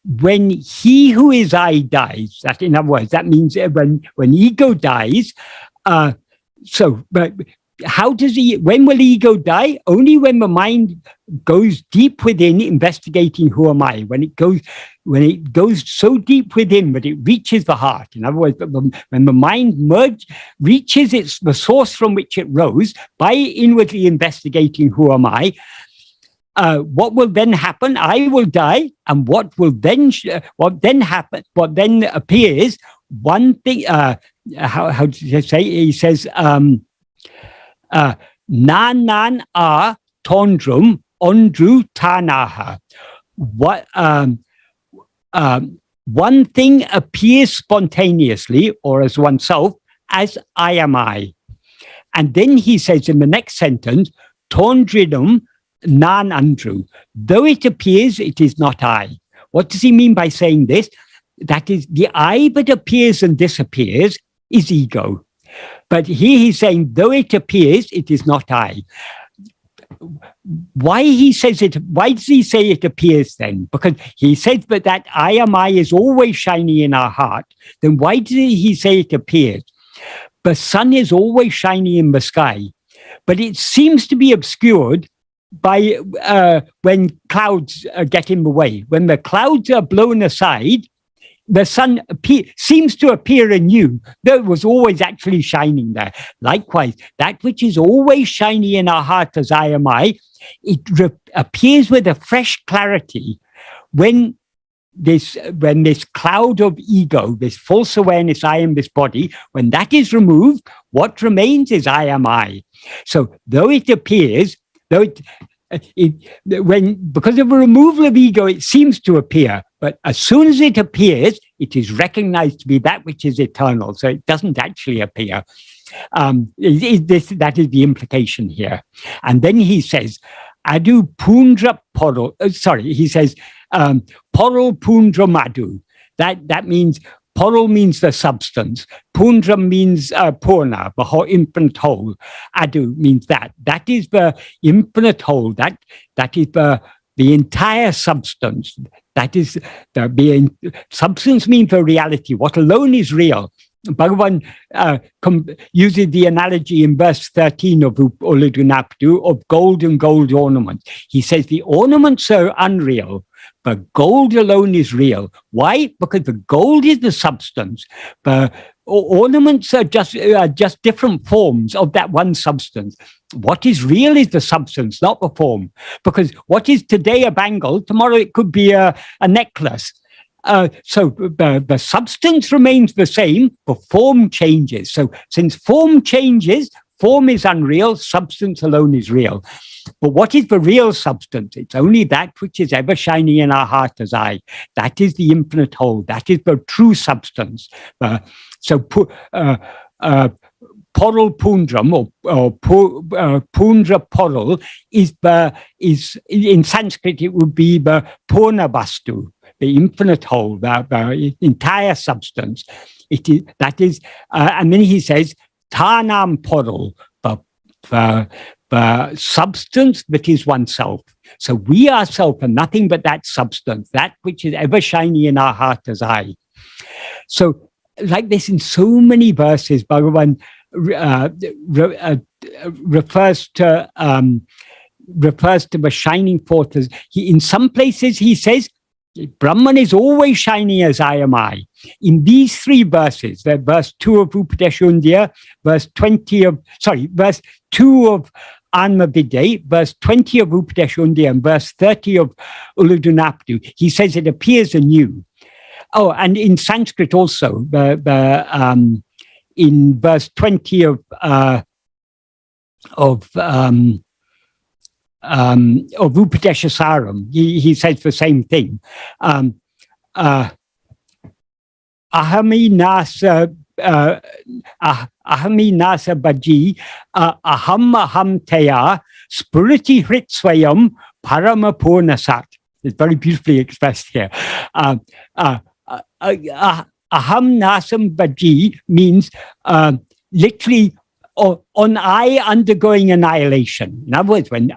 When he who is I dies, that in other words, that means when ego dies, but how does when will ego die? Only when the mind goes deep within, investigating who am I. When it goes so deep within that it reaches the heart. In other words, when the mind reaches the source from which it rose by inwardly investigating who am I. What will then happen? I will die, and what then happen? What then appears? One thing. How did he say? He says, "Nanan a tondrum ondru tanaha." What one thing appears spontaneously or as oneself as I am I, and then he says in the next sentence, "Tondrinum nan andru." Though it appears, it is not I. What does he mean by saying this? That is, the I that appears and disappears is ego. But here he's saying, though it appears, it is not I. Why does he say it appears then? Because he says that I am I is always shining in our heart. Then why did he say it appears? The sun is always shining in the sky, but it seems to be obscured by when clouds get in the way. When the clouds are blown aside, the sun seems to appear anew, though it was always actually shining there. Likewise, that which is always shining in our heart as I am I, it appears with a fresh clarity when this cloud of ego, this false awareness, I am this body, when that is removed, what remains is I am I. So though it appears, because of the removal of ego, it seems to appear, but as soon as it appears, it is recognized to be that which is eternal. So it doesn't actually appear. That is the implication here. And then he says, Adu pundra porol. He says, porol pundra madu. That means porol means the substance. Pundra means purna, the whole infinite whole. Adu means that. That is the infinite whole. That is the entire substance. That is substance means the reality. What alone is real. Bhagavan uses the analogy in verse 13 of Uludunapadu of gold and gold ornaments. He says the ornaments are unreal, but gold alone is real. Why? Because the gold is the substance. The ornaments are just different forms of that one substance. What is real is the substance, not the form. Because what is today a bangle, tomorrow it could be a necklace. So the substance remains the same, but form changes. So since form changes, form is unreal, substance alone is real. But what is the real substance? It's only that which is ever shining in our heart as I. That is the infinite whole. That is the true substance. Porol pundram or pundra porol is in Sanskrit it would be the purna vastu, the infinite whole, the entire substance. And then he says tanam porol, the substance that is oneself. So we ourselves are nothing but that substance, that which is ever shining in our heart as I. So like this in so many verses, Bhagavan refers to the shining forth as in some places he says Brahman is always shining as I am I. In these three verses, verse 2 of Upadeshundya, verse 2 of Atma-Vidya, verse 20 of Upadeshundya, and verse 30 of Uludunapadu, he says it appears anew. Oh, and in Sanskrit also, in verse 20 of Upadeshasaram, he says the same thing. ahami nasa bhaji aham teya spuriti hrit swayam parama purna sat. It's very beautifully expressed here. Aham nasam bhaji means literally on I undergoing annihilation. In other words, when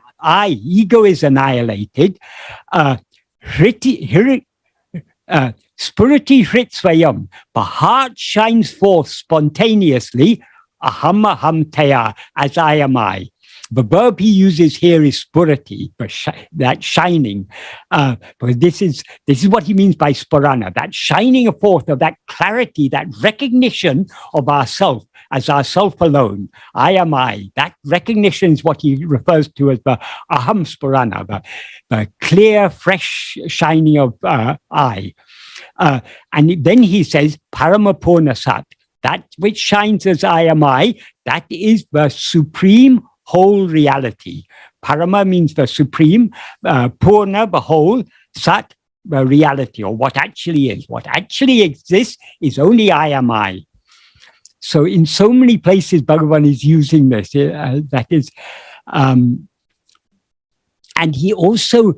ego is annihilated, spuriti hrit swayam, the heart shines forth spontaneously, aham teya, as I am I. The verb he uses here is spuriti, that shining. Because this is what he means by spurana, that shining forth of that clarity, that recognition of ourself as ourself alone. I am I. That recognition is what he refers to as the aham spurana, the clear, fresh shining of I. And then he says, paramapurna sat, that which shines as I am I, that is the supreme whole reality. Parama means the supreme, purna, the whole, sat, the reality, or what actually is. What actually exists is only I am I. So in so many places, Bhagavan is using this. That is, and he also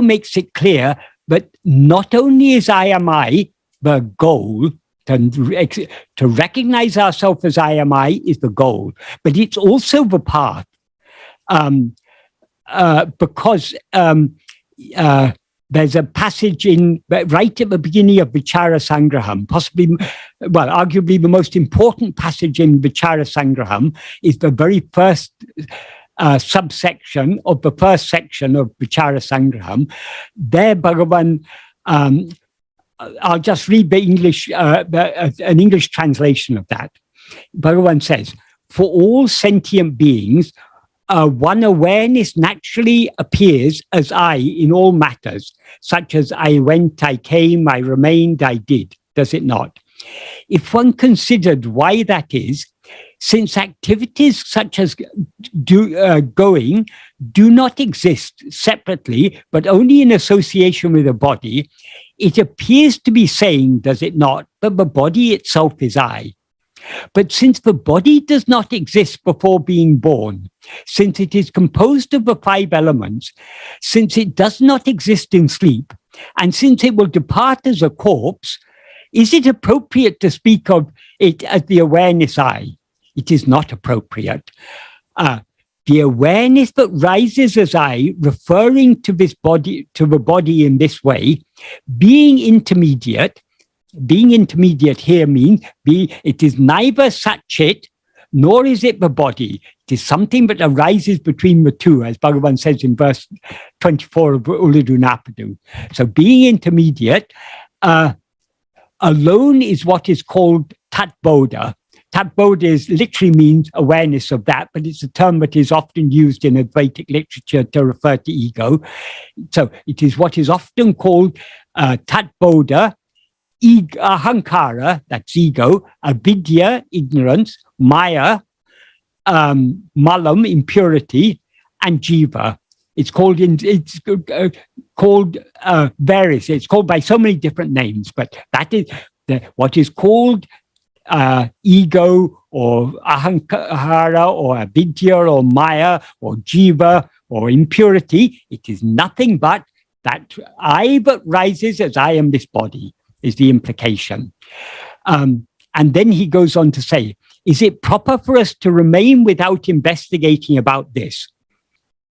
makes it clear that not only is I am I the goal, to recognize ourselves as I am I is the goal, but it's also the path. Because there's a passage right at the beginning of Vichara Sangraham, possibly, well, arguably the most important passage in Vichara Sangraham is the very first subsection of the first section of Vichara Sangraham. There, Bhagavan, I'll just read the English, an English translation of that. Bhagavan says, for all sentient beings, one awareness naturally appears as I in all matters, such as I went, I came, I remained, I did, does it not? If one considered why that is, since activities such as going do not exist separately, but only in association with the body, it appears to be saying, does it not, that the body itself is I. But since the body does not exist before being born, since it is composed of the 5 elements, since it does not exist in sleep, and since it will depart as a corpse, is it appropriate to speak of it as the awareness I? It is not appropriate. The awareness that rises as I, referring to this body, to the body in this way, being intermediate here means it is neither Satchit, nor is it the body. It is something that arises between the two, as Bhagavan says in verse 24 of Ulladu Napadu. So being intermediate, alone is what is called Tat-bodha. Tat-bodha literally means awareness of that, but it's a term that is often used in Advaitic literature to refer to ego. So it is what is often called Tat-bodha, ahankara, that's ego, avidya, ignorance, maya, malam, impurity, and jiva. It's called various. It's called by so many different names, but that is what is called ego or ahankara or avidya or maya or jiva or impurity. It is nothing but that I that rises as I am this body, is the implication. And then he goes on to say, is it proper for us to remain without investigating about this?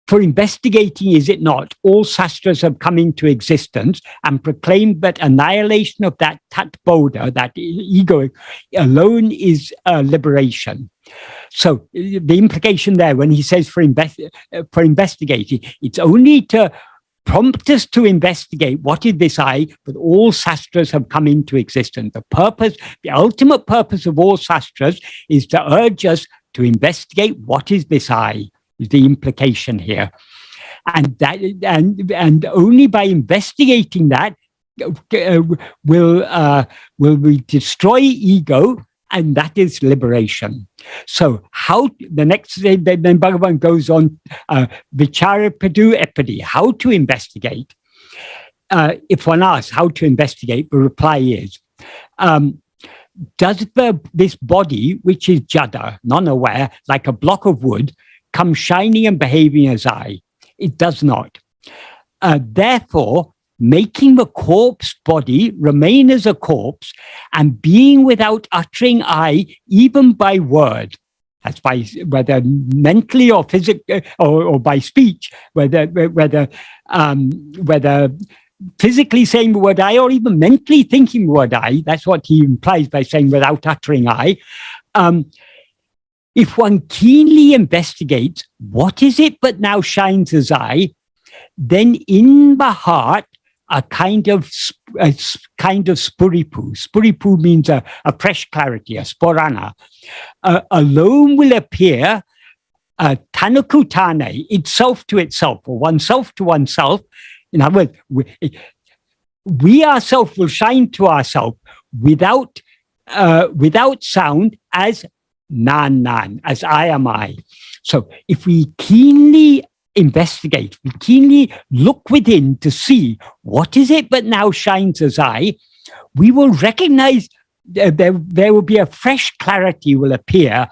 For investigating, is it not, all sastras have come into existence and proclaimed that annihilation of that tat-bodha, that ego alone, is liberation. So the implication there, when he says for investigating, it's only to prompt us to investigate what is this I, but all sastras have come into existence. The ultimate purpose of all sastras is to urge us to investigate what is this I, is the implication here. And only by investigating that will we destroy ego, and that is liberation. So how the next day, then Bhagavan goes on, vichara padu epadi, how to investigate. if one asks how to investigate, the reply is, does this body, which is jada, non-aware, like a block of wood, come shining and behaving as I? It does not. Therefore, making the corpse body remain as a corpse and being without uttering I, even by word, that's by whether mentally or physically or by speech, whether physically saying the word I or even mentally thinking the word I, that's what he implies by saying without uttering I. If one keenly investigates what is it but now shines as I, then in the heart a kind of spuripu. Spuripu means a fresh clarity, a sporana. Alone will appear tanukutane, itself to itself, or oneself to oneself. In other words, we ourselves will shine to ourselves without sound as nan, as I am I. So if we keenly investigate, we keenly look within to see what is it but now shines as I, we will recognize there will be a fresh clarity will appear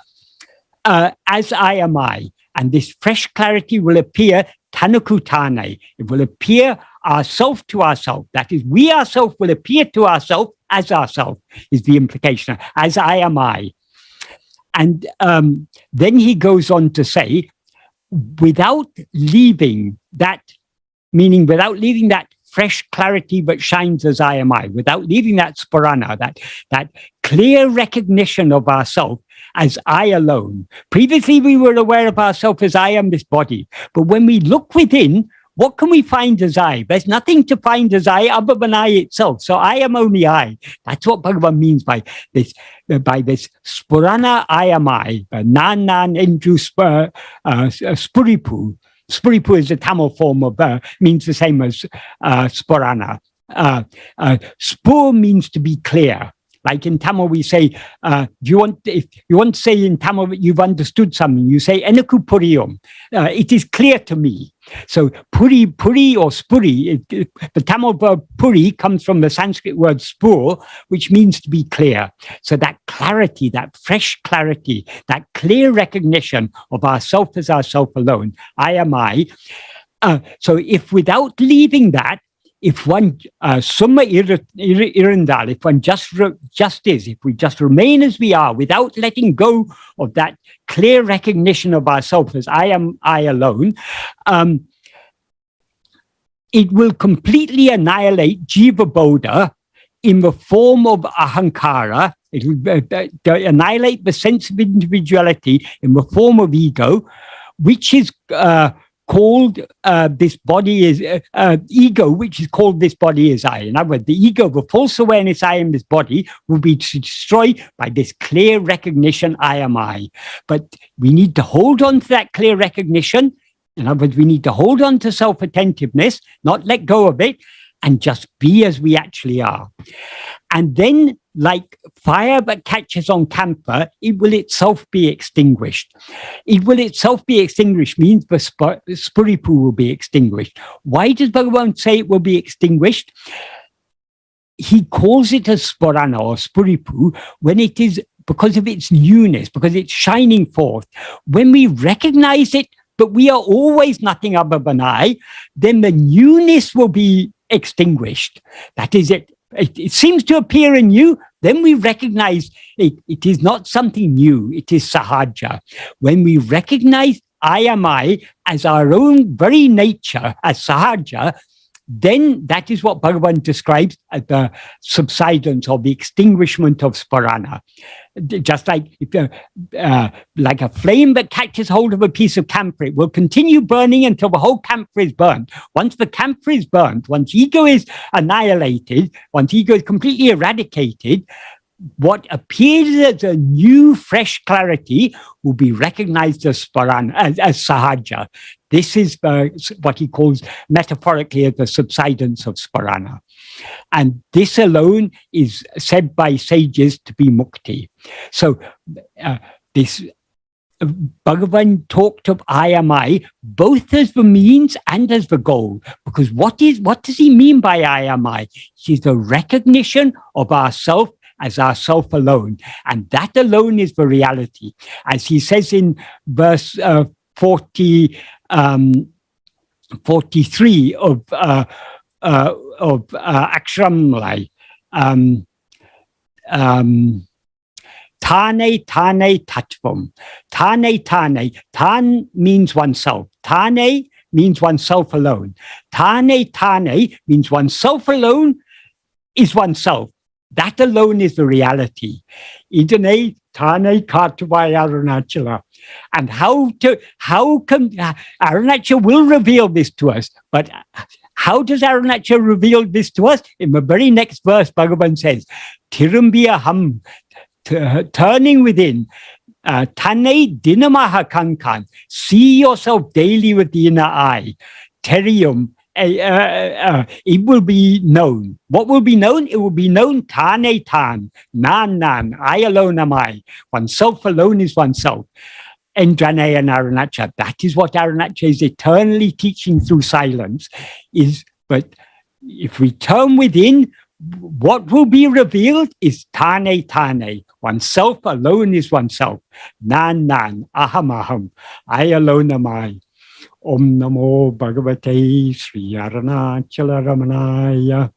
as I am I. And this fresh clarity will appear tanukutane. It will appear ourself to ourself. That is, we ourselves will appear to ourselves as ourself, is the implication, as I am I. And then he goes on to say, without leaving that, meaning without leaving that fresh clarity but shines as I am I, without leaving that sporana, that clear recognition of ourself as I alone. Previously, we were aware of ourselves as I am this body. But when we look within, what can we find as I? There's nothing to find as I other than I itself. So I am only I. That's what Bhagavan means by this spurana I am I, nan enju spuripu. Spuripu is the Tamil form of, means the same as spurana. Spur means to be clear. Like in Tamil, we say, if you want to say in Tamil that you've understood something, you say, enaku puriyum. It is clear to me. So puri or spuri, the Tamil verb puri comes from the Sanskrit word spur, which means to be clear. So that clarity, that fresh clarity, that clear recognition of ourself as ourself alone, I am I. So if without leaving that, if one summa irundal, if one just is, if we just remain as we are without letting go of that clear recognition of ourselves as I am I alone, it will completely annihilate jiva bodha in the form of ahankara. It will annihilate the sense of individuality in the form of ego, which is called this body is ego, which is called this body is I. In other words, the ego, the false awareness I am this body, will be destroyed by this clear recognition I am I. But we need to hold on to that clear recognition. In other words, we need to hold on to self-attentiveness, not let go of it, and just be as we actually are. And then, like fire that catches on camphor, it will itself be extinguished. It will itself be extinguished means the spuripu will be extinguished. Why does Bhagavan say it will be extinguished? He calls it a sporana or spuripu when it is because of its newness, because it's shining forth. When we recognize it, but we are always nothing other than I, then the newness will be extinguished. That is it. It seems to appear in you, then we recognize it is not something new, it is Sahaja. When we recognize I am I as our own very nature, as Sahaja, then that is what Bhagavan describes as the subsidence or the extinguishment of sporana. Just like like a flame that catches hold of a piece of camphor, it will continue burning until the whole camphor is burnt. Once the camphor is burnt, once ego is annihilated, once ego is completely eradicated, what appears as a new, fresh clarity will be recognized as sporana, as Sahaja. This is what he calls metaphorically the subsidence of sporana. And this alone is said by sages to be mukti. So this Bhagavan talked of I am I, both as the means and as the goal. Because what does he mean by I am I? It is the recognition of ourself as ourself alone. And that alone is the reality. As he says in verse 43 of Akshramlai, Tane tane tattvam. Tane tane. Tan means oneself. Tane means oneself alone. Tane tane means oneself alone is oneself. That alone is the reality. Idane tane katavai Arunachala. And how can Arunachala will reveal this to us? But how does Arunachala reveal this to us? In the very next verse, Bhagavan says, Tirumbi aham. Turning within, Tane dinamaha kankan, see yourself daily with the inner eye. Terium, it will be known. What will be known? It will be known Tane tan, nan, I alone am I. Oneself alone is oneself. Endrane and Arunachala. That is what Arunachala is eternally teaching through silence. But if we turn within, what will be revealed is tane tane. Oneself alone is oneself. Nan, aham, I alone am I. Om Namo Bhagavate Sri Arunachala Ramanaya.